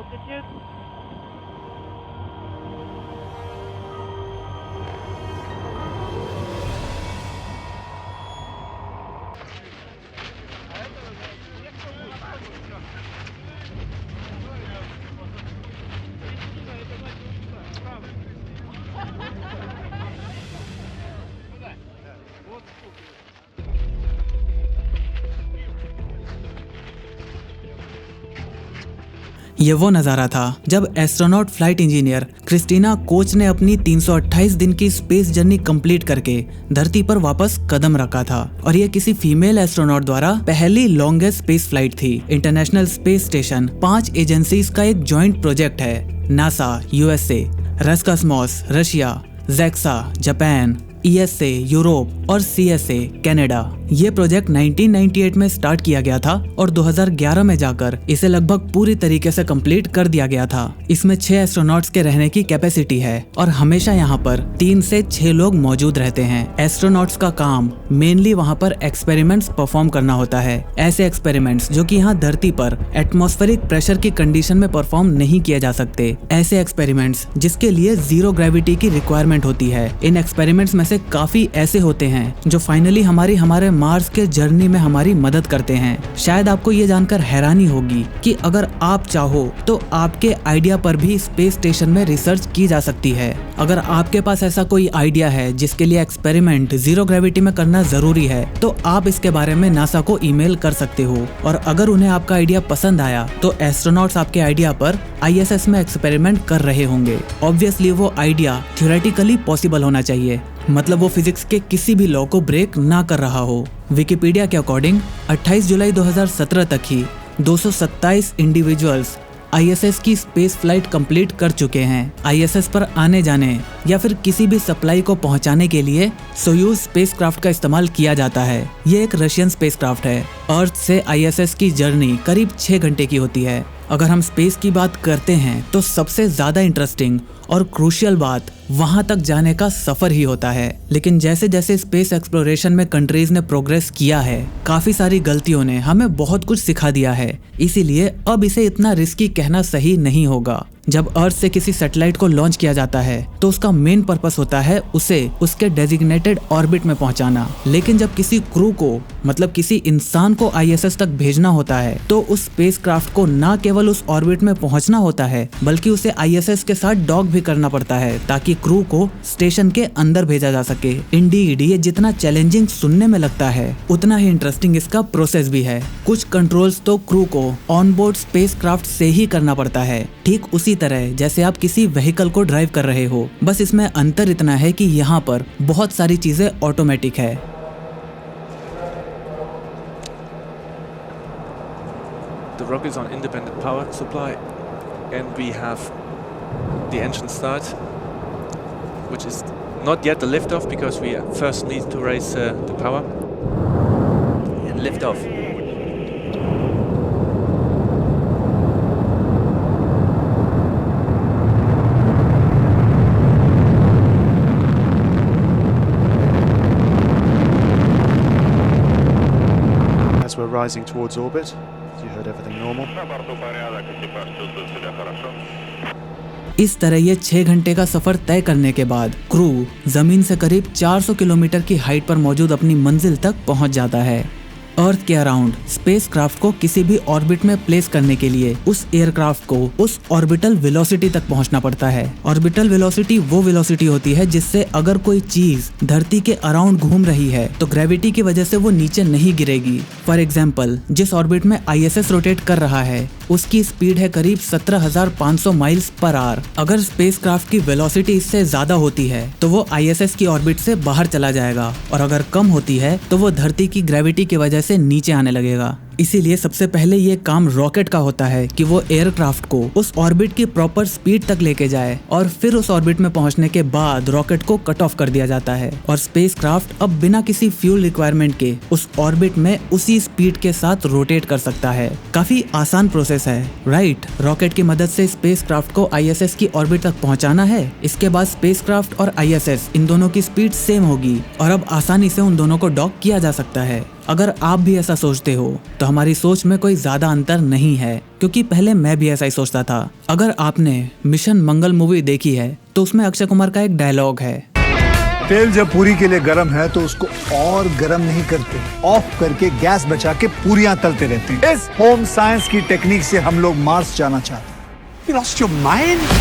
altitude. ये वो नज़ारा था जब astronaut flight engineer Christina Koch ने अपनी 328 दिन की स्पेस जर्नी कंप्लीट करके धरती पर वापस कदम रखा था। और ये किसी फीमेल एस्ट्रोनॉट द्वारा पहली लॉन्गेस्ट स्पेस फ्लाइट थी। इंटरनेशनल स्पेस स्टेशन 5 एजेंसीज का एक जॉइंट प्रोजेक्ट है। NASA USA, Roscosmos Russia, JAXA Japan, ESA Europe और सीएसए कनाडा। ये प्रोजेक्ट 1998 में स्टार्ट किया गया था और 2011 में जाकर इसे लगभग पूरी तरीके से कंप्लीट कर दिया गया था। इसमें 6 एस्ट्रोनॉट्स के रहने की कैपेसिटी है और हमेशा यहाँ पर 3 से 6 लोग मौजूद रहते हैं। एस्ट्रोनॉट्स का काम मेनली वहाँ पर एक्सपेरिमेंट्स परफॉर्म करना होता है। ऐसे एक्सपेरिमेंट्स जो कि यहाँ धरती पर एटमॉस्फेरिक प्रेशर की कंडीशन में परफॉर्म नहीं किए जा सकते। ऐसे एक्सपेरिमेंट्स जिसके लिए जीरो ग्रेविटी की रिक्वायरमेंट होती है। इन एक्सपेरिमेंट्स में से काफी ऐसे होते हैं जो फाइनली हमारे मार्स के जर्नी में हमारी मदद करते हैं। शायद आपको ये जानकर हैरानी होगी कि अगर आप चाहो तो आपके आइडिया पर भी स्पेस स्टेशन में रिसर्च की जा सकती है। अगर आपके पास ऐसा कोई आइडिया है जिसके लिए एक्सपेरिमेंट जीरो ग्रेविटी में करना जरूरी है तो आप इसके बारे में नासा को ईमेल कर सकते हो। और अगर उन्हें आपका आइडिया पसंद आया तो एस्ट्रोनॉट्स आपके आइडिया पर आईएसएस में एक्सपेरिमेंट कर रहे होंगे। ऑब्वियसली वो आइडिया थ्योरेटिकली पॉसिबल होना चाहिए, मतलब वो फिजिक्स के किसी भी लॉ को ब्रेक ना कर रहा हो। विकिपीडिया के अकॉर्डिंग 28 जुलाई 2017 तक ही 227 इंडिविजुअल्स आईएसएस की स्पेस फ्लाइट कंप्लीट कर चुके हैं। आईएसएस पर आने जाने या फिर किसी भी सप्लाई को पहुंचाने के लिए सोयूज स्पेसक्राफ्ट का इस्तेमाल किया जाता है। ये एक रशियन स्पेसक्राफ्ट है। अर्थ से आईएसएस की जर्नी करीब 6 घंटे की होती है। अगर हम स्पेस की बात करते हैं तो सबसे ज्यादा इंटरेस्टिंग और क्रूशियल बात वहां तक जाने का सफर ही होता है। लेकिन जैसे जैसे स्पेस एक्सप्लोरेशन में कंट्रीज ने प्रोग्रेस किया है, काफी सारी गलतियों ने हमें बहुत कुछ सिखा दिया है। इसीलिए अब इसे इतना रिस्की कहना सही नहीं होगा। जब अर्थ से किसी सैटेलाइट को लॉन्च किया जाता है तो उसका मेन पर्पस होता है उसे उसके डेजिग्नेटेड ऑर्बिट में पहुंचाना। लेकिन जब किसी क्रू को, मतलब किसी इंसान को आईएसएस तक भेजना होता है तो उस स्पेसक्राफ्ट को न केवल उस ऑर्बिट में पहुंचना होता है बल्कि उसे आईएसएस के साथ डॉक भी करना पड़ता है ताकि क्रू को स्टेशन के अंदर भेजा जा सके। इंडीड ये जितना चैलेंजिंग सुनने में लगता है उतना ही इंटरेस्टिंग इसका प्रोसेस भी है। कुछ कंट्रोल्स तो क्रू को ऑनबोर्ड स्पेसक्राफ्ट से ही करना पड़ता है, ठीक उसी तरह जैसे आप किसी व्हीकल को ड्राइव कर रहे हो। बस इसमें अंतर इतना है कि यहाँ पर बहुत सारी चीजें ऑटोमेटिक है। The rocket is on independent power supply and we have the engine start, which is not yet the liftoff because we first need to raise the power and lift off. As we're rising towards orbit, you heard everything normal. इस तरह ये 6 घंटे का सफर तय करने के बाद crew जमीन से करीब 400 किलोमीटर की हाइट पर मौजूद अपनी मंजिल तक पहुंच जाता है। अर्थ के अराउंड स्पेसक्राफ्ट को किसी भी ऑर्बिट में प्लेस करने के लिए उस एयरक्राफ्ट को उस ऑर्बिटल वेलोसिटी तक पहुंचना पड़ता है। ऑर्बिटल वेलोसिटी वो वेलोसिटी होती है जिससे अगर कोई चीज धरती के अराउंड घूम रही है तो ग्रेविटी की वजह से वो नीचे नहीं गिरेगी। फॉर एग्जाम्पल, जिस ऑर्बिट में आईएसएस रोटेट कर रहा है उसकी स्पीड है करीब 17,500 माइल्स पर आवर। अगर स्पेसक्राफ्ट की वेलोसिटी इससे ज्यादा होती है तो वो आईएसएस की ऑर्बिट से बाहर चला जाएगा और अगर कम होती है तो वो धरती की ग्रेविटी की वजह से नीचे आने लगेगा। इसीलिए सबसे पहले ये काम रॉकेट का होता है कि वो एयरक्राफ्ट को उस ऑर्बिट की प्रॉपर स्पीड तक लेके जाए और फिर उस ऑर्बिट में पहुंचने के बाद रॉकेट को कट ऑफ कर दिया जाता है और स्पेसक्राफ्ट अब बिना किसी फ्यूल रिक्वायरमेंट के उस ऑर्बिट में उसी स्पीड के साथ रोटेट कर सकता है। काफी आसान प्रोसेस है, राइट? रॉकेट की मदद से स्पेसक्राफ्ट को आईएसएस की ऑर्बिट तक पहुंचाना है। इसके बाद स्पेसक्राफ्ट और आईएसएस इन दोनों की स्पीड सेम होगी और अब आसानी से उन दोनों को डॉक किया जा सकता है। अगर आप भी ऐसा सोचते हो तो हमारी सोच में कोई ज्यादा अंतर नहीं है, क्योंकि पहले मैं भी ऐसा ही सोचता था। अगर आपने मिशन मंगल मूवी देखी है तो उसमें अक्षय कुमार का एक डायलॉग है, तेल जब पूरी के लिए गर्म है तो उसको और गर्म नहीं करते, ऑफ करके गैस बचा के पूरियां तलते रहते हैं। इस होम साइंस की टेक्निक से हम लोग मार्स जाना चाहते हैं। You lost your mind?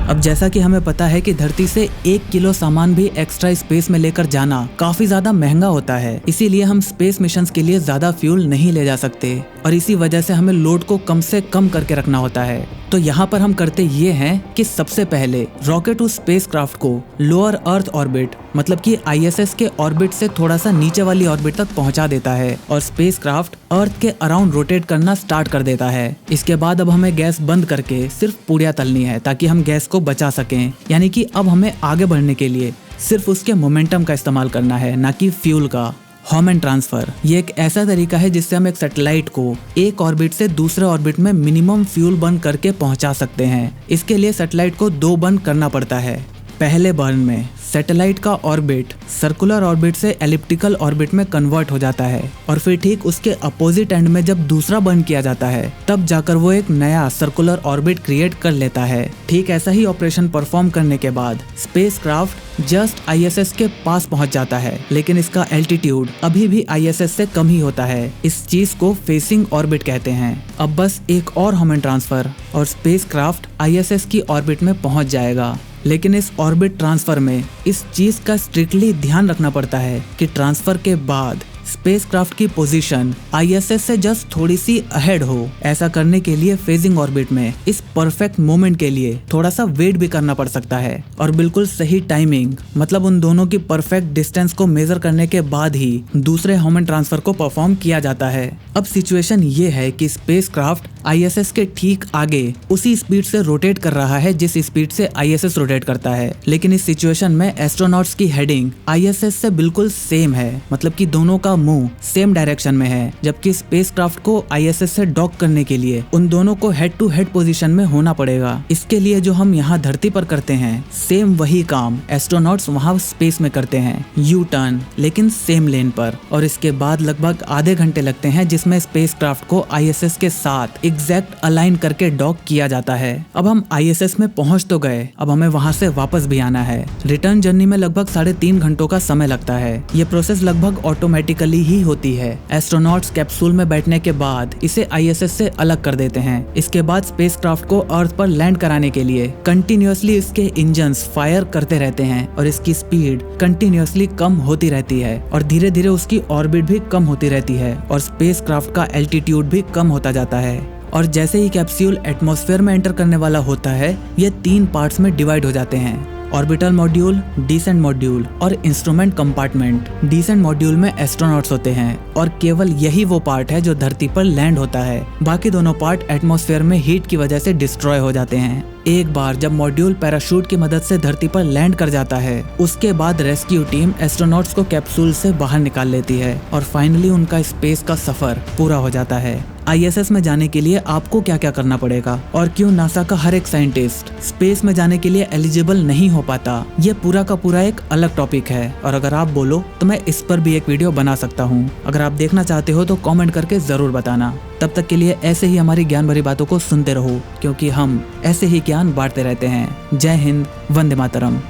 अब जैसा कि हमें पता है कि धरती से 1 किलो सामान भी एक्स्ट्रा स्पेस में लेकर जाना काफी ज्यादा महंगा होता है, इसीलिए हम स्पेस मिशंस के लिए ज्यादा फ्यूल नहीं ले जा सकते और इसी वजह से हमें लोड को कम से कम करके रखना होता है। तो यहाँ पर हम करते ये हैं कि सबसे पहले रॉकेट उस स्पेसक्राफ्ट को लोअर अर्थ ऑर्बिट मतलब कि ISS के ऑर्बिट से थोड़ा सा नीचे वाली ऑर्बिट तक पहुँचा देता है और स्पेसक्राफ्ट अर्थ के अराउंड रोटेट करना स्टार्ट कर देता है। इसके बाद अब हमें गैस बंद करके सिर्फ पूड़ियाँ तलनी है ताकि हम गैस को बचा सकें, यानी कि अब हमें आगे बढ़ने के लिए सिर्फ उसके मोमेंटम का इस्तेमाल करना है, ना कि फ्यूल का। ह्यूमन ट्रांसफर ये एक ऐसा तरीका है जिससे हम एक सैटेलाइट को एक ऑर्बिट से दूसरे ऑर्बिट में मिनिमम फ्यूल बर्न करके पहुंचा सकते हैं। इसके लिए सैटेलाइट को 2 बर्न करना पड़ता है। पहले बर्न में सैटेलाइट का ऑर्बिट सर्कुलर ऑर्बिट से एलिप्टिकल ऑर्बिट में कन्वर्ट हो जाता है और फिर ठीक उसके अपोजिट एंड में जब दूसरा बर्न किया जाता है तब जाकर वो एक नया सर्कुलर ऑर्बिट क्रिएट कर लेता है। ठीक ऐसा ही ऑपरेशन परफॉर्म करने के बाद स्पेसक्राफ्ट जस्ट ISS के पास पहुंच जाता है, लेकिन इसका एल्टीट्यूड अभी भी ISS से कम ही होता है। इस चीज को फेसिंग ऑर्बिट कहते हैं। अब बस एक और ह्यूमन ट्रांसफर और स्पेसक्राफ्ट ISS की ऑर्बिट में पहुंच जाएगा। लेकिन इस ऑर्बिट ट्रांसफर में इस चीज का स्ट्रिक्टली ध्यान रखना पड़ता है कि ट्रांसफर के बाद स्पेसक्राफ्ट की पोजीशन ISS से जस्ट थोड़ी सी अहेड हो। ऐसा करने के लिए फेजिंग ऑर्बिट में इस परफेक्ट मोमेंट के लिए थोड़ा सा वेट भी करना पड़ सकता है और बिल्कुल सही टाइमिंग मतलब उन दोनों की परफेक्ट डिस्टेंस को मेजर करने के बाद ही दूसरे ह्यूमन ट्रांसफर को परफॉर्म किया जाता है। अब सिचुएशन ये है कि स्पेसक्राफ्ट ISS के ठीक आगे उसी स्पीड से रोटेट कर रहा है जिस स्पीड से ISS रोटेट करता है, लेकिन इस सिचुएशन में एस्ट्रोनॉट्स की हेडिंग ISS से बिल्कुल सेम है, मतलब कि दोनों का मुंह सेम डायरेक्शन में है। जबकि स्पेसक्राफ्ट को ISS से डॉक करने के लिए उन दोनों को हेड टू हेड पोजीशन में होना पड़ेगा। इसके लिए जो हम यहाँ धरती पर करते हैं सेम वही काम एस्ट्रोनॉट्स वहाँ स्पेस में करते हैं, यू टर्न, लेकिन सेम लेन पर। और इसके बाद लगभग आधे घंटे लगते हैं जिसमें स्पेसक्राफ्ट को ISS के साथ एग्जैक्ट अलाइन करके डॉक किया जाता है। अब हम ISS में पहुंच तो गए, अब हमें वहां से वापस भी आना है। रिटर्न जर्नी में लगभग 3.5 घंटों का समय लगता है। ये प्रोसेस लगभग ऑटोमेटिकली ही होती है। एस्ट्रोनॉट्स कैप्सूल में बैठने के बाद इसे ISS से अलग कर देते हैं। इसके बाद स्पेसक्राफ्ट को अर्थ पर लैंड कराने के लिए कंटिन्यूअसली इसके इंजन्स फायर करते रहते हैं और इसकी स्पीड कंटिन्यूअसली कम होती रहती है और धीरे धीरे उसकी ऑर्बिट भी कम होती रहती है और स्पेसक्राफ्ट का एल्टीट्यूड भी कम होता जाता है। और जैसे ही कैप्सूल एटमॉस्फेयर में एंटर करने वाला होता है, ये 3 पार्ट्स में डिवाइड हो जाते हैं, ऑर्बिटल मॉड्यूल, डिसेंट मॉड्यूल और इंस्ट्रूमेंट कंपार्टमेंट। डिसेंट मॉड्यूल में एस्ट्रोनॉट्स होते हैं और केवल यही वो पार्ट है जो धरती पर लैंड होता है। बाकी दोनों पार्ट एटमॉस्फेयर में हीट की वजह से डिस्ट्रॉय हो जाते हैं। एक बार जब मॉड्यूल पैराशूट की मदद से धरती पर लैंड कर जाता है, उसके बाद रेस्क्यू टीम एस्ट्रोनॉट्स को कैप्सूल से बाहर निकाल लेती है और फाइनली उनका स्पेस का सफर पूरा हो जाता है। ISS में जाने के लिए आपको क्या क्या करना पड़ेगा और क्यों नासा का हर एक साइंटिस्ट स्पेस में जाने के लिए एलिजिबल नहीं हो पाता, ये पूरा का पूरा एक अलग टॉपिक है। और अगर आप बोलो तो मैं इस पर भी एक वीडियो बना सकता हूँ। अगर आप देखना चाहते हो तो कमेंट करके जरूर बताना। तब तक के लिए ऐसे ही हमारी ज्ञान भरी बातों को सुनते रहो, क्योंकि हम ऐसे ही ज्ञान बांटते रहते हैं। जय हिंद, वंदे मातरम।